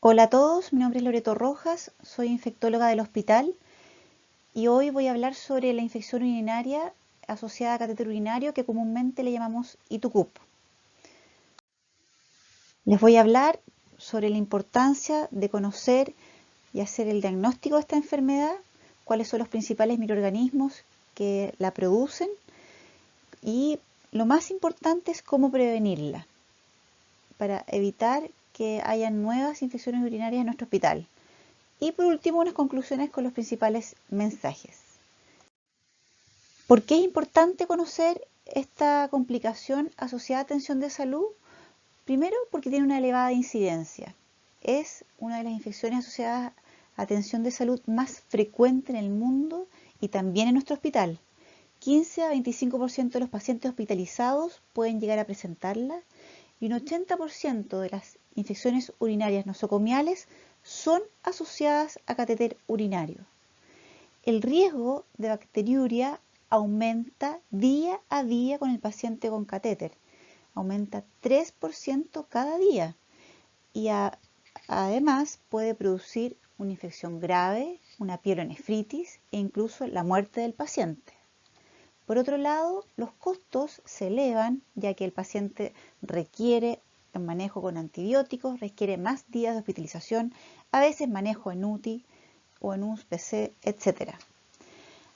Hola a todos, mi nombre es Loreto Rojas, soy infectóloga del hospital y hoy voy a hablar sobre la infección urinaria asociada a catéter urinario que comúnmente le llamamos ITUCUP. Les voy a hablar sobre la importancia de conocer y hacer el diagnóstico de esta enfermedad, cuáles son los principales microorganismos que la producen y lo más importante es cómo prevenirla para evitar que haya nuevas infecciones urinarias en nuestro hospital. Y por último, unas conclusiones con los principales mensajes. ¿Por qué es importante conocer esta complicación asociada a atención de salud? Primero, porque tiene una elevada incidencia. Es una de las infecciones asociadas a atención de salud más frecuente en el mundo y también en nuestro hospital. 15 a 25% de los pacientes hospitalizados pueden llegar a presentarla y un 80% de las infecciones urinarias nosocomiales son asociadas a catéter urinario. El riesgo de bacteriuria aumenta día a día con el paciente con catéter. Aumenta 3% cada día y además puede producir una infección grave, una pielonefritis e incluso la muerte del paciente. Por otro lado, los costos se elevan ya que el paciente requiere un manejo con antibióticos, requiere más días de hospitalización, a veces manejo en UTI o en USPC, etc.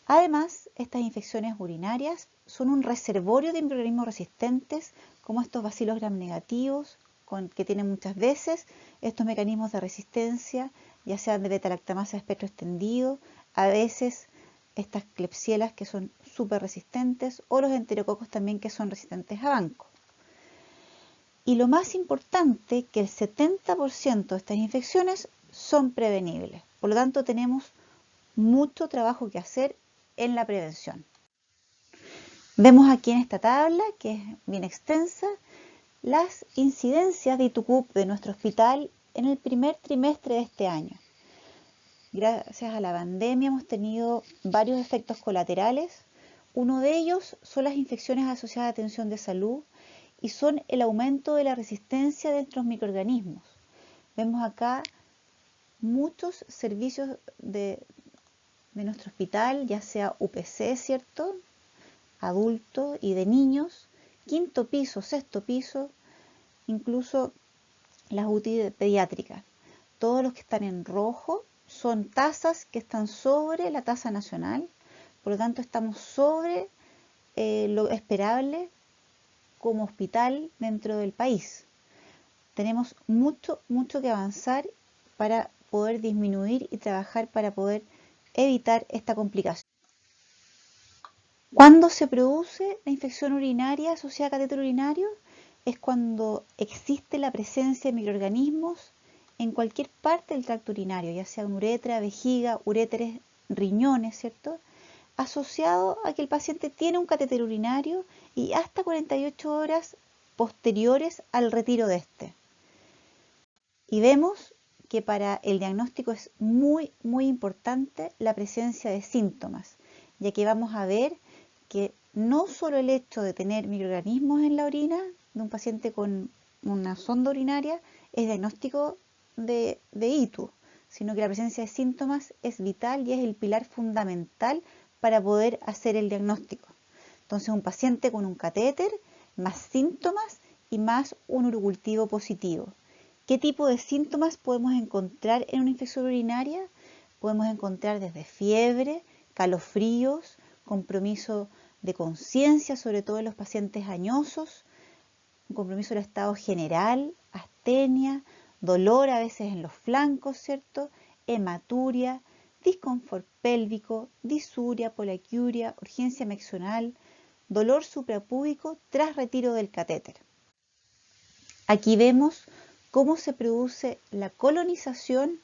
Además, estas infecciones urinarias son un reservorio de microorganismos resistentes como estos bacilos gram negativos que tienen muchas veces estos mecanismos de resistencia, ya sean de beta-lactamasa de espectro extendido, a veces estas klebsielas que son súper resistentes o los enterococos también que son resistentes a banco. Y lo más importante, que el 70% de estas infecciones son prevenibles. Por lo tanto, tenemos mucho trabajo que hacer en la prevención. Vemos aquí en esta tabla, que es bien extensa, las incidencias de ITUCUP de nuestro hospital en el primer trimestre de este año. Gracias a la pandemia hemos tenido varios efectos colaterales. Uno de ellos son las infecciones asociadas a atención de salud y son el aumento de la resistencia de nuestros microorganismos. Vemos acá muchos servicios de nuestro hospital, ya sea UPC, ¿cierto?, adulto y de niños, quinto piso, sexto piso, incluso las UTI pediátricas. Todos los que están en rojo son tasas que están sobre la tasa nacional, por lo tanto estamos sobre lo esperable como hospital dentro del país. Tenemos mucho que avanzar para poder disminuir y trabajar para poder evitar esta complicación. ¿Cuándo se produce la infección urinaria asociada a catéter urinario? Es cuando existe la presencia de microorganismos en cualquier parte del tracto urinario, ya sea uretra, vejiga, uréteres, riñones, ¿cierto?, asociado a que el paciente tiene un catéter urinario y hasta 48 horas posteriores al retiro de este. Y vemos que para el diagnóstico es muy importante la presencia de síntomas, ya que vamos a ver que no solo el hecho de tener microorganismos en la orina de un paciente con una sonda urinaria es diagnóstico de ITU, sino que la presencia de síntomas es vital y es el pilar fundamental para poder hacer el diagnóstico. Entonces, un paciente con un catéter, más síntomas y más un urocultivo positivo. ¿Qué tipo de síntomas podemos encontrar en una infección urinaria? Podemos encontrar desde fiebre, calofríos, compromiso de conciencia, sobre todo en los pacientes añosos, un compromiso del estado general, astenia, dolor a veces en los flancos, ¿cierto?, hematuria, disconfort pélvico, disuria, poliaquiuria, urgencia meccional, dolor suprapúbico tras retiro del catéter. Aquí vemos cómo se produce la colonización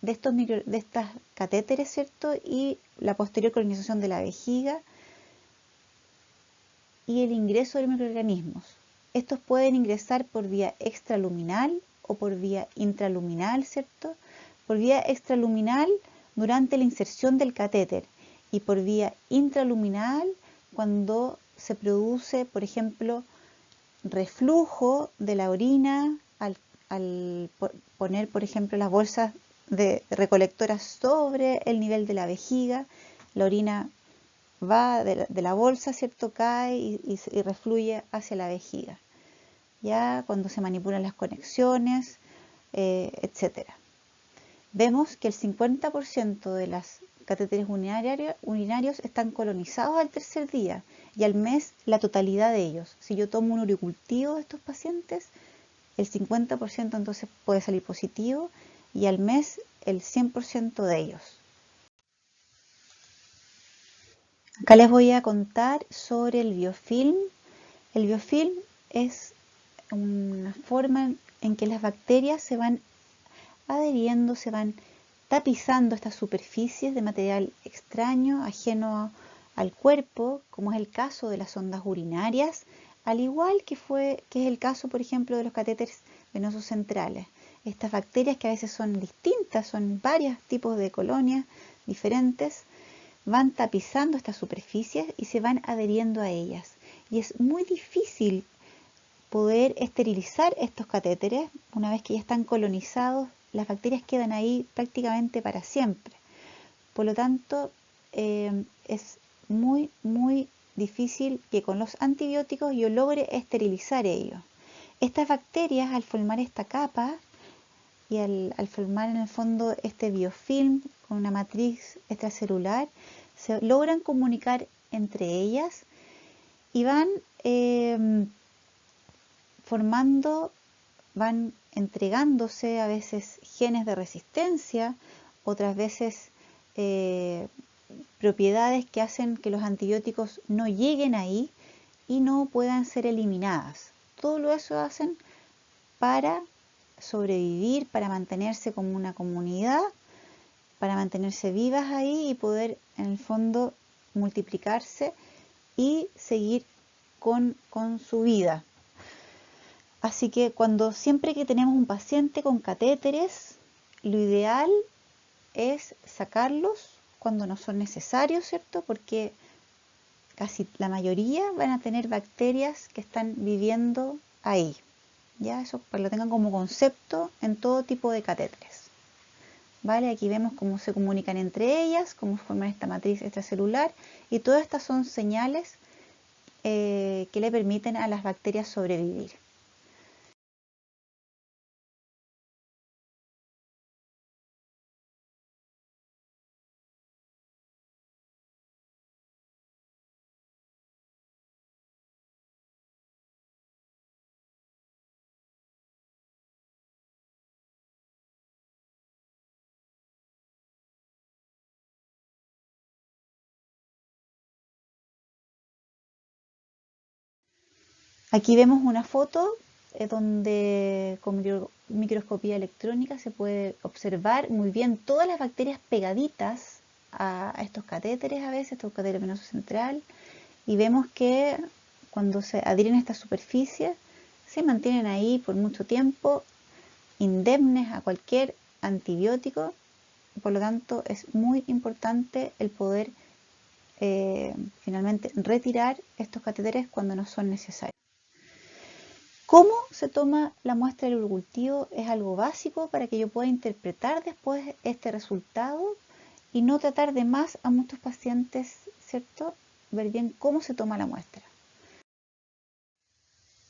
de estas catéteres, ¿cierto?, y la posterior colonización de la vejiga y el ingreso de microorganismos. Estos pueden ingresar por vía extraluminal o por vía intraluminal, ¿cierto? Por vía extraluminal durante la inserción del catéter y por vía intraluminal cuando se produce, por ejemplo, reflujo de la orina al al poner, por ejemplo, las bolsas de recolectoras sobre el nivel de la vejiga, la orina va de la bolsa, ¿cierto? Cae y refluye hacia la vejiga. Ya cuando se manipulan las conexiones, etcétera. Vemos que el 50% de los catéteres urinarios están colonizados al tercer día y al mes la totalidad de ellos. Si yo tomo un uricultivo de estos pacientes, el 50% entonces puede salir positivo y al mes el 100% de ellos. Acá les voy a contar sobre el biofilm. El biofilm es una forma en que las bacterias se van adheriendo, se van tapizando estas superficies de material extraño, ajeno al cuerpo, como es el caso de las ondas urinarias, al igual que es el caso, por ejemplo, de los catéteres venosos centrales. Estas bacterias, que a veces son distintas, son varios tipos de colonias diferentes, van tapizando estas superficies y se van adheriendo a ellas. Y es muy difícil poder esterilizar estos catéteres. Una vez que ya están colonizados, las bacterias quedan ahí prácticamente para siempre. Por lo tanto, es muy difícil que con los antibióticos yo logre esterilizar ellos. Estas bacterias, al formar esta capa y al formar en el fondo este biofilm con una matriz extracelular, se logran comunicar entre ellas y van van entregándose a veces genes de resistencia, otras veces propiedades que hacen que los antibióticos no lleguen ahí y no puedan ser eliminadas. Todo eso hacen para sobrevivir, para mantenerse como una comunidad, para mantenerse vivas ahí y poder en el fondo multiplicarse y seguir con su vida. Así que siempre que tenemos un paciente con catéteres, lo ideal es sacarlos cuando no son necesarios, ¿cierto? Porque casi la mayoría van a tener bacterias que están viviendo ahí. Ya eso para que lo tengan como concepto en todo tipo de catéteres. ¿Vale? Aquí vemos cómo se comunican entre ellas, cómo forman esta matriz extracelular y todas estas son señales que le permiten a las bacterias sobrevivir. Aquí vemos una foto donde con microscopía electrónica se puede observar muy bien todas las bacterias pegaditas a estos catéteres a veces, estos catéteres venoso central, y vemos que cuando se adhieren a esta superficie se mantienen ahí por mucho tiempo, indemnes a cualquier antibiótico. Por lo tanto, es muy importante el poder finalmente retirar estos catéteres cuando no son necesarios. ¿Cómo se toma la muestra del urocultivo? Es algo básico para que yo pueda interpretar después este resultado y no tratar de más a muchos pacientes, ¿cierto? Ver bien cómo se toma la muestra.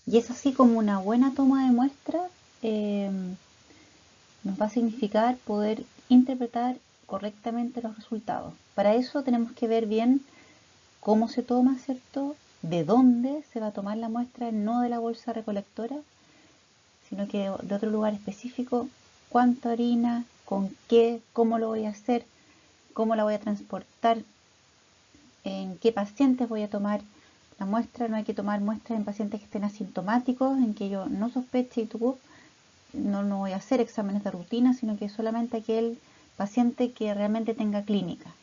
Y es así como una buena toma de muestra nos va a significar poder interpretar correctamente los resultados. Para eso tenemos que ver bien cómo se toma, ¿cierto? De dónde se va a tomar la muestra, no de la bolsa recolectora, sino que de otro lugar específico, cuánta orina, con qué, cómo lo voy a hacer, cómo la voy a transportar, en qué pacientes voy a tomar la muestra. No hay que tomar muestras en pacientes que estén asintomáticos, en que yo no sospeche y no voy a hacer exámenes de rutina, sino que solamente aquel paciente que realmente tenga clínica.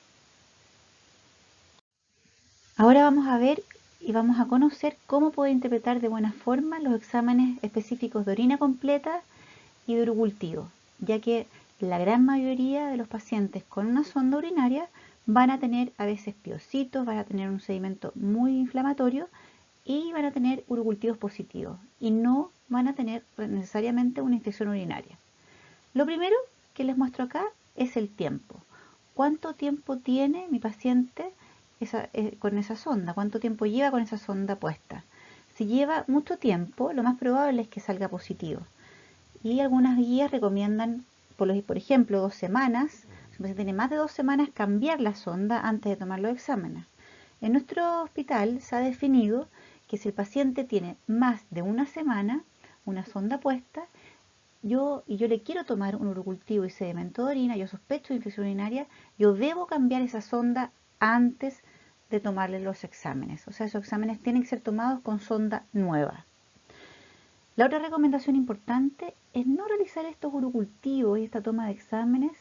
Ahora vamos a ver y vamos a conocer cómo poder interpretar de buena forma los exámenes específicos de orina completa y de urocultivo, ya que la gran mayoría de los pacientes con una sonda urinaria van a tener a veces piocitos, van a tener un sedimento muy inflamatorio y van a tener urocultivos positivos y no van a tener necesariamente una infección urinaria. Lo primero que les muestro acá es el tiempo. ¿Cuánto tiempo tiene mi paciente con esa sonda? ¿Cuánto tiempo lleva con esa sonda puesta? Si lleva mucho tiempo, lo más probable es que salga positivo. Y algunas guías recomiendan, por ejemplo, 2 semanas. Si un paciente tiene más de 2 semanas, cambiar la sonda antes de tomar los exámenes. En nuestro hospital se ha definido que si el paciente tiene más de 1 semana, una sonda puesta, yo le quiero tomar un urocultivo y sedimento de orina, yo sospecho de infección urinaria, yo debo cambiar esa sonda antes de tomarle los exámenes. O sea, esos exámenes tienen que ser tomados con sonda nueva. La otra recomendación importante es no realizar estos urocultivos y esta toma de exámenes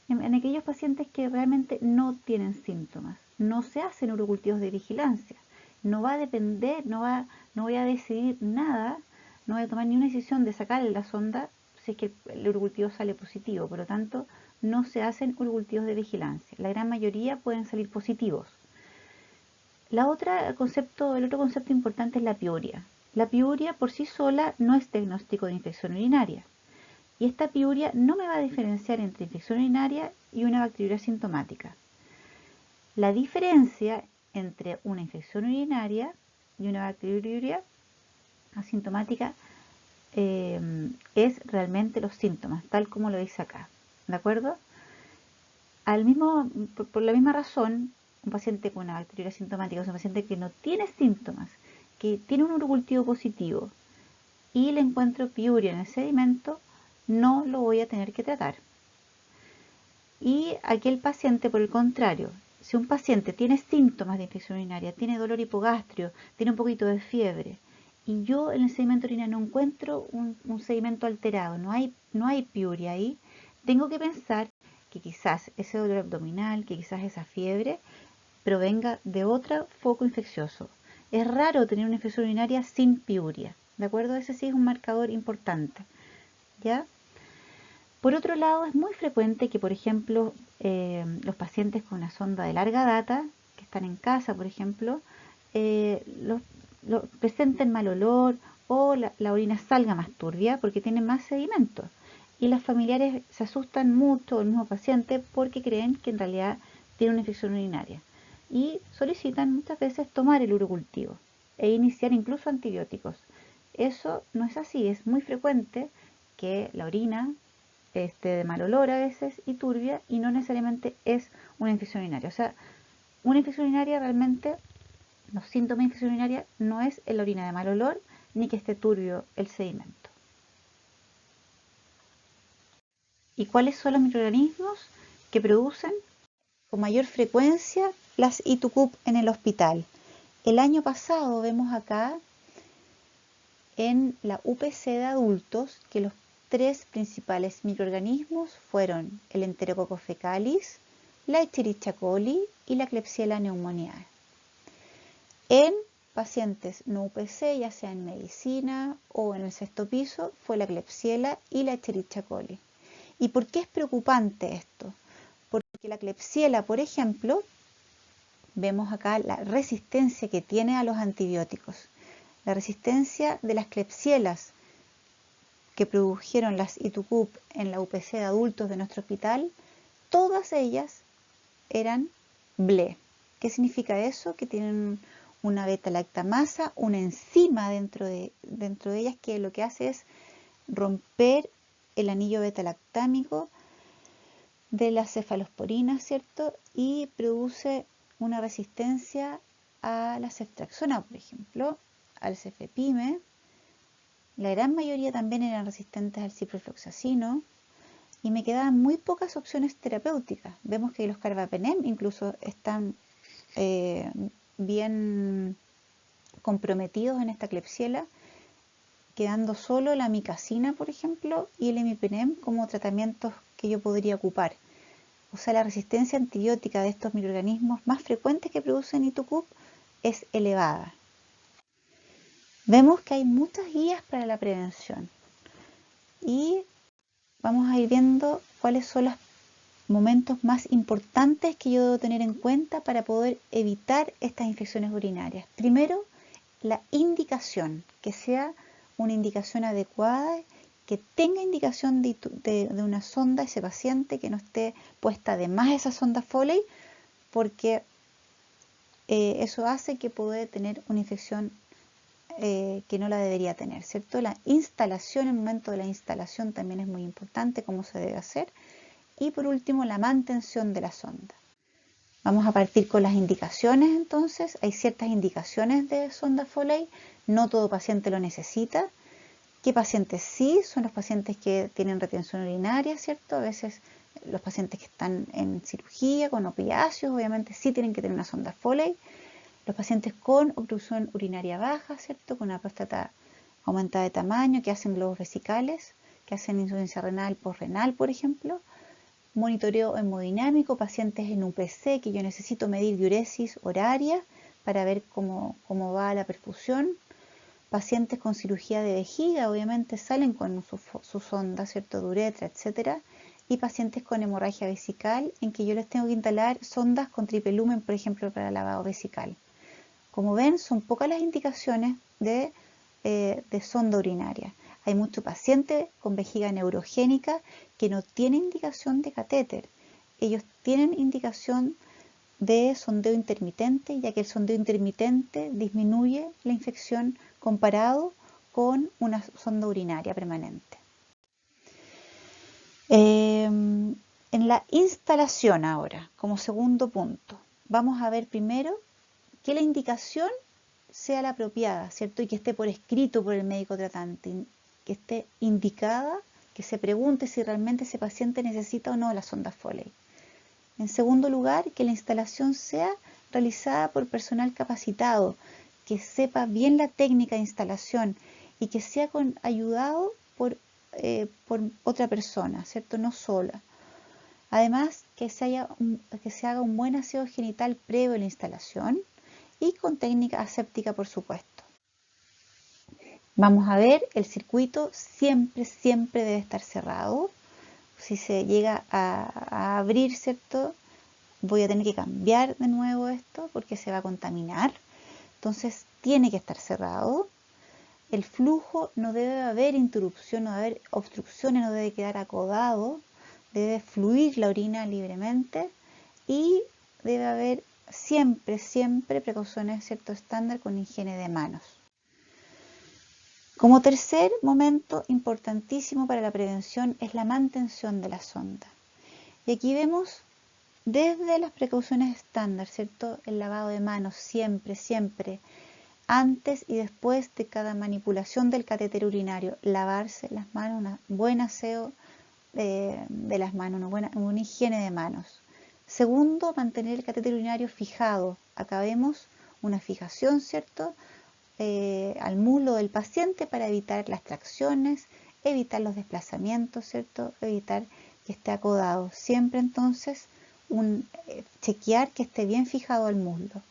en aquellos pacientes que realmente no tienen síntomas. No se hacen urocultivos de vigilancia. No va a depender, no voy a decidir nada, no voy a tomar ni una decisión de sacarle la sonda si es que el urocultivo sale positivo. Por lo tanto, no se hacen urocultivos de vigilancia. La gran mayoría pueden salir positivos. El otro concepto importante es la piuria. La piuria por sí sola no es diagnóstico de infección urinaria. Y esta piuria no me va a diferenciar entre infección urinaria y una bacteriuria asintomática. La diferencia entre una infección urinaria y una bacteriuria asintomática es realmente los síntomas, tal como lo dice acá. ¿De acuerdo? Por la misma razón, un paciente con una bacteriuria asintomática es un paciente que no tiene síntomas, que tiene un urocultivo positivo y le encuentro piuria en el sedimento, no lo voy a tener que tratar. Y aquel paciente, por el contrario, si un paciente tiene síntomas de infección urinaria, tiene dolor hipogastrio, tiene un poquito de fiebre, y yo en el sedimento urinario no encuentro un sedimento alterado, no hay piuria ahí, tengo que pensar que quizás ese dolor abdominal, que quizás esa fiebre, provenga de otro foco infeccioso. Es raro tener una infección urinaria sin piuria, ¿de acuerdo? Ese sí es un marcador importante, ¿ya? Por otro lado, es muy frecuente que, por ejemplo, los pacientes con una sonda de larga data, que están en casa, por ejemplo, presenten mal olor o la orina salga más turbia porque tienen más sedimento. Y los familiares se asustan mucho, el mismo paciente, porque creen que en realidad tiene una infección urinaria. Y solicitan muchas veces tomar el urocultivo e iniciar incluso antibióticos. Eso no es así, es muy frecuente que la orina de mal olor a veces y turbia y no necesariamente es una infección urinaria. O sea, una infección urinaria realmente, los síntomas de infección urinaria no es la orina de mal olor ni que esté turbio el sedimento. ¿Y cuáles son los microorganismos que producen con mayor frecuencia las ITUCUP en el hospital? El año pasado vemos acá en la UPC de adultos que los 3 principales microorganismos fueron el Enterococcus fecalis, la Escherichia coli y la Klebsiella pneumoniae. En pacientes no UPC, ya sea en medicina o en el 6º piso, fue la Klebsiella y la Escherichia coli. ¿Y por qué es preocupante esto? Porque la Klebsiella, por ejemplo, vemos acá la resistencia que tiene a los antibióticos. La resistencia de las Klebsielas que produjeron las ITUCUP en la UPC de adultos de nuestro hospital, todas ellas eran BLE. ¿Qué significa eso? Que tienen una beta-lactamasa, una enzima dentro de ellas que lo que hace es romper el anillo beta-lactámico de las cefalosporinas, ¿cierto? Y produce una resistencia a la ceftriaxona, por ejemplo, al cefepime. La gran mayoría también eran resistentes al ciprofloxacino y me quedaban muy pocas opciones terapéuticas. Vemos que los carbapenem incluso están bien comprometidos en esta Klebsiella, quedando solo la micacina, por ejemplo, y el imipenem como tratamientos que yo podría ocupar. O sea, la resistencia antibiótica de estos microorganismos más frecuentes que producen ITUCUP es elevada. Vemos que hay muchas guías para la prevención y vamos a ir viendo cuáles son los momentos más importantes que yo debo tener en cuenta para poder evitar estas infecciones urinarias. Primero, la indicación, que sea una indicación adecuada, que tenga indicación de una sonda ese paciente, que no esté puesta de más esa sonda Foley, porque eso hace que puede tener una infección que no la debería tener, ¿cierto? La instalación, el momento de la instalación también es muy importante, cómo se debe hacer. Y por último, la mantención de la sonda. Vamos a partir con las indicaciones entonces. Hay ciertas indicaciones de sonda Foley, no todo paciente lo necesita. ¿Qué pacientes sí? Son los pacientes que tienen retención urinaria, ¿cierto? A veces los pacientes que están en cirugía con opiáceos, obviamente sí tienen que tener una sonda Foley. Los pacientes con obstrucción urinaria baja, ¿cierto? Con una próstata aumentada de tamaño, que hacen globos vesicales, que hacen insuficiencia renal posrenal, por ejemplo. Monitoreo hemodinámico, pacientes en UPC, que yo necesito medir diuresis horaria para ver cómo va la perfusión. Pacientes con cirugía de vejiga, obviamente salen con su sonda, ¿cierto? De uretra, etc. Y pacientes con hemorragia vesical, en que yo les tengo que instalar sondas con triple lumen, por ejemplo, para lavado vesical. Como ven, son pocas las indicaciones de sonda urinaria. Hay muchos pacientes con vejiga neurogénica que no tienen indicación de catéter. Ellos tienen indicación de sondeo intermitente, ya que el sondeo intermitente disminuye la infección comparado con una sonda urinaria permanente. En la instalación ahora, como segundo punto, vamos a ver primero que la indicación sea la apropiada, ¿cierto? Y que esté por escrito por el médico tratante, que esté indicada, que se pregunte si realmente ese paciente necesita o no la sonda Foley. En segundo lugar, que la instalación sea realizada por personal capacitado, que sepa bien la técnica de instalación y que sea ayudado por otra persona, ¿cierto? No sola. Además, que se haga un buen aseo genital previo a la instalación y con técnica aséptica, por supuesto. Vamos a ver, el circuito siempre debe estar cerrado. Si se llega a abrir, ¿cierto? Voy a tener que cambiar de nuevo esto porque se va a contaminar. Entonces tiene que estar cerrado. El flujo, no debe haber interrupción, no debe haber obstrucciones, no debe quedar acodado. Debe fluir la orina libremente y debe haber siempre precauciones, ¿cierto? Estándar con higiene de manos. Como tercer momento importantísimo para la prevención es la mantención de la sonda. Y aquí vemos desde las precauciones estándar, ¿cierto? El lavado de manos siempre, antes y después de cada manipulación del catéter urinario, lavarse las manos, un buen aseo de las manos, una higiene de manos. Segundo, mantener el catéter urinario fijado. Acá vemos una fijación, ¿cierto? Al muslo del paciente para evitar las tracciones, evitar los desplazamientos, ¿cierto? Evitar que esté acodado. Siempre entonces chequear que esté bien fijado al muslo.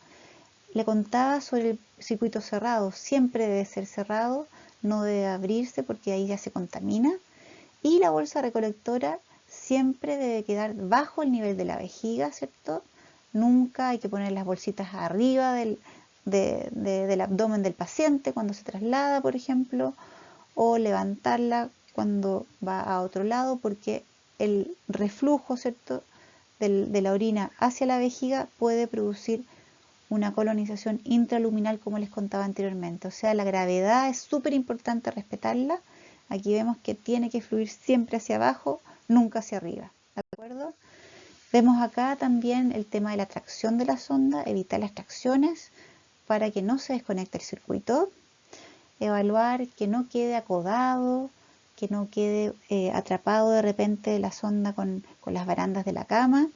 Le contaba sobre el circuito cerrado. Siempre debe ser cerrado, no debe abrirse porque ahí ya se contamina. Y la bolsa recolectora siempre debe quedar bajo el nivel de la vejiga, ¿cierto? Nunca hay que poner las bolsitas arriba del abdomen del paciente cuando se traslada, por ejemplo, o levantarla cuando va a otro lado, porque el reflujo, ¿cierto?, de la orina hacia la vejiga puede producir una colonización intraluminal, como les contaba anteriormente. O sea, la gravedad es súper importante respetarla. Aquí vemos que tiene que fluir siempre hacia abajo, nunca hacia arriba. ¿De acuerdo? Vemos acá también el tema de la tracción de la sonda, evitar las tracciones para que no se desconecte el circuito. Evaluar que no quede acodado, que no quede atrapado de repente la sonda con las barandas de la cama,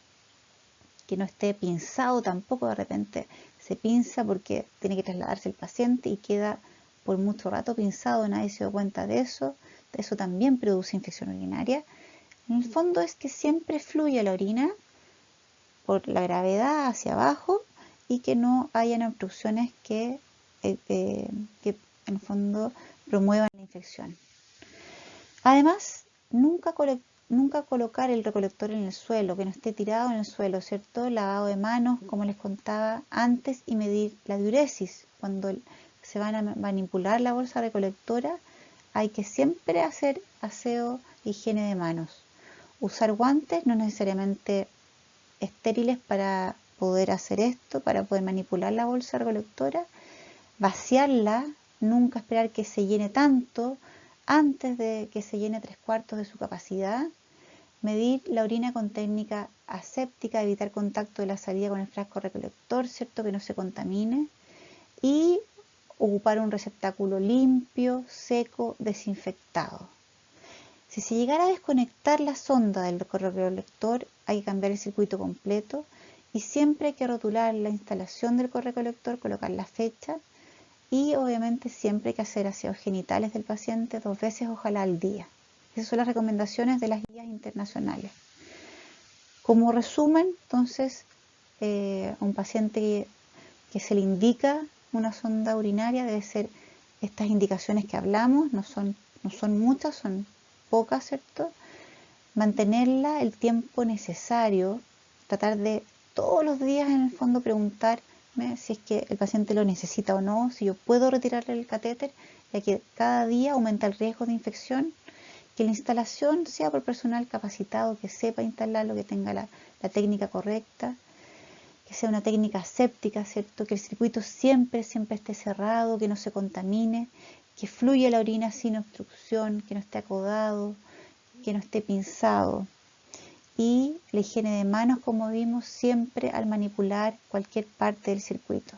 que no esté pinzado tampoco, de repente se pinza porque tiene que trasladarse el paciente y queda por mucho rato pinzado, nadie se da cuenta de eso. Eso también produce infección urinaria. En el fondo es que siempre fluya la orina por la gravedad hacia abajo y que no hayan obstrucciones que en el fondo promuevan la infección. Además, nunca colocar el recolector en el suelo, que no esté tirado en el suelo, ¿cierto? Lavado de manos, como les contaba antes, y medir la diuresis. Cuando se van a manipular la bolsa recolectora, hay que siempre hacer aseo, higiene de manos. Usar guantes, no necesariamente estériles para poder hacer esto, para poder manipular la bolsa recolectora. Vaciarla, nunca esperar que se llene tanto antes de que se llene 3/4 de su capacidad. Medir la orina con técnica aséptica, evitar contacto de la salida con el frasco recolector, ¿cierto? Que no se contamine. Y ocupar un receptáculo limpio, seco, desinfectado. Si se llegara a desconectar la sonda del correccolector, hay que cambiar el circuito completo y siempre hay que rotular la instalación del correccolector, colocar la fecha y obviamente siempre hay que hacer aseos genitales del paciente 2 veces, ojalá al día. Esas son las recomendaciones de las guías internacionales. Como resumen, entonces, a un paciente que se le indica una sonda urinaria debe ser estas indicaciones que hablamos, no son muchas, son pocas, ¿cierto? Mantenerla el tiempo necesario, tratar de todos los días en el fondo preguntarme si es que el paciente lo necesita o no, si yo puedo retirarle el catéter, ya que cada día aumenta el riesgo de infección, que la instalación sea por personal capacitado, que sepa instalarlo, que tenga la técnica correcta, que sea una técnica aséptica, ¿cierto? Que el circuito siempre esté cerrado, que no se contamine, que fluya la orina sin obstrucción, que no esté acodado, que no esté pinzado. Y la higiene de manos, como vimos, siempre al manipular cualquier parte del circuito.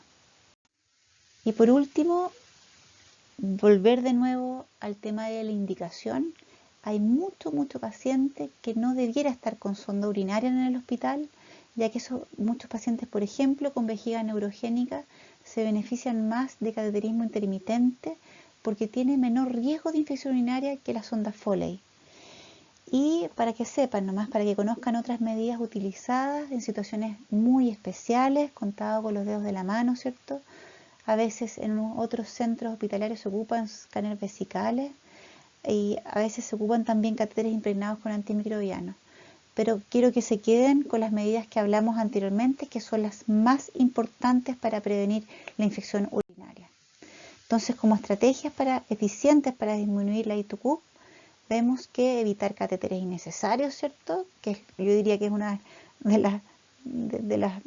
Y por último, volver de nuevo al tema de la indicación. Hay mucho paciente que no debiera estar con sonda urinaria en el hospital, ya que muchos pacientes, por ejemplo, con vejiga neurogénica, se benefician más de cateterismo intermitente porque tiene menor riesgo de infección urinaria que la sonda Foley. Y para que sepan, nomás para que conozcan otras medidas utilizadas en situaciones muy especiales, contado con los dedos de la mano, ¿cierto? A veces en otros centros hospitalarios se ocupan escáneres vesicales y a veces se ocupan también catéteres impregnados con antimicrobianos. Pero quiero que se queden con las medidas que hablamos anteriormente, que son las más importantes para prevenir la infección urinaria. Entonces, como estrategias eficientes para disminuir la ITUCUP, vemos que evitar catéteres innecesarios, ¿cierto? Que yo diría que es una de las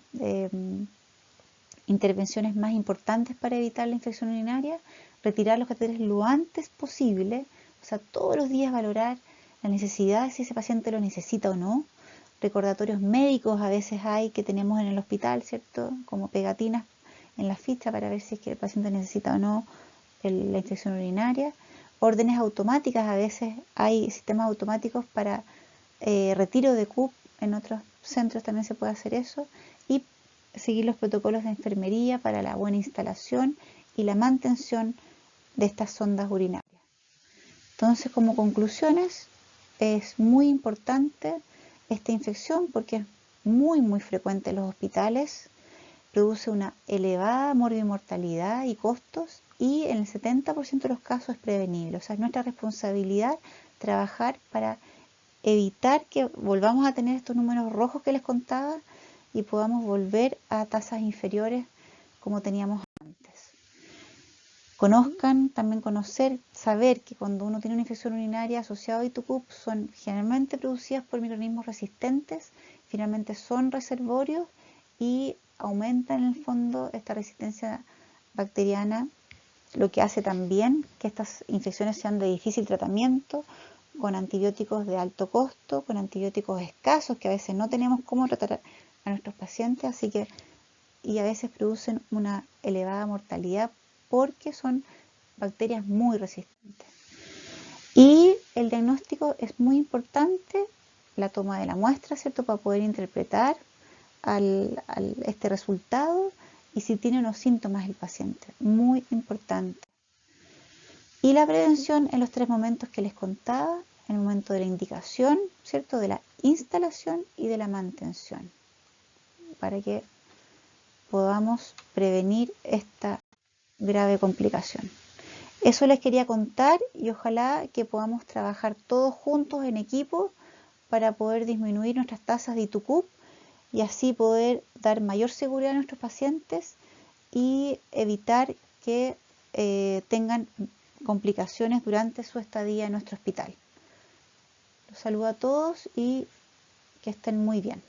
intervenciones más importantes para evitar la infección urinaria. Retirar los catéteres lo antes posible, o sea, todos los días valorar la necesidad de si ese paciente lo necesita o no. Recordatorios médicos a veces hay que tenemos en el hospital, ¿cierto? Como pegatinas en la ficha para ver si es que el paciente necesita o no la infección urinaria. Órdenes automáticas, a veces hay sistemas automáticos para retiro de CUP, en otros centros también se puede hacer eso, y seguir los protocolos de enfermería para la buena instalación y la mantención de estas sondas urinarias. Entonces, como conclusiones, es muy importante esta infección porque es muy frecuente en los hospitales, produce una elevada morbimortalidad y costos y en el 70% de los casos es prevenible. O sea, es nuestra responsabilidad trabajar para evitar que volvamos a tener estos números rojos que les contaba y podamos volver a tasas inferiores como teníamos antes. Conozcan, también saber que cuando uno tiene una infección urinaria asociada a ITUCUP son generalmente producidas por microorganismos resistentes, finalmente son reservorios y aumenta en el fondo esta resistencia bacteriana, lo que hace también que estas infecciones sean de difícil tratamiento, con antibióticos de alto costo, con antibióticos escasos que a veces no tenemos cómo tratar a nuestros pacientes, y a veces producen una elevada mortalidad porque son bacterias muy resistentes. Y el diagnóstico es muy importante, la toma de la muestra, ¿cierto? Para poder interpretar este resultado y si tiene unos síntomas el paciente, muy importante. Y la prevención en los 3 momentos que les contaba, en el momento de la indicación, ¿cierto? De la instalación y de la mantención, para que podamos prevenir esta grave complicación. Eso les quería contar y ojalá que podamos trabajar todos juntos en equipo para poder disminuir nuestras tasas de ITUCUP y así poder dar mayor seguridad a nuestros pacientes y evitar que tengan complicaciones durante su estadía en nuestro hospital. Los saludo a todos y que estén muy bien.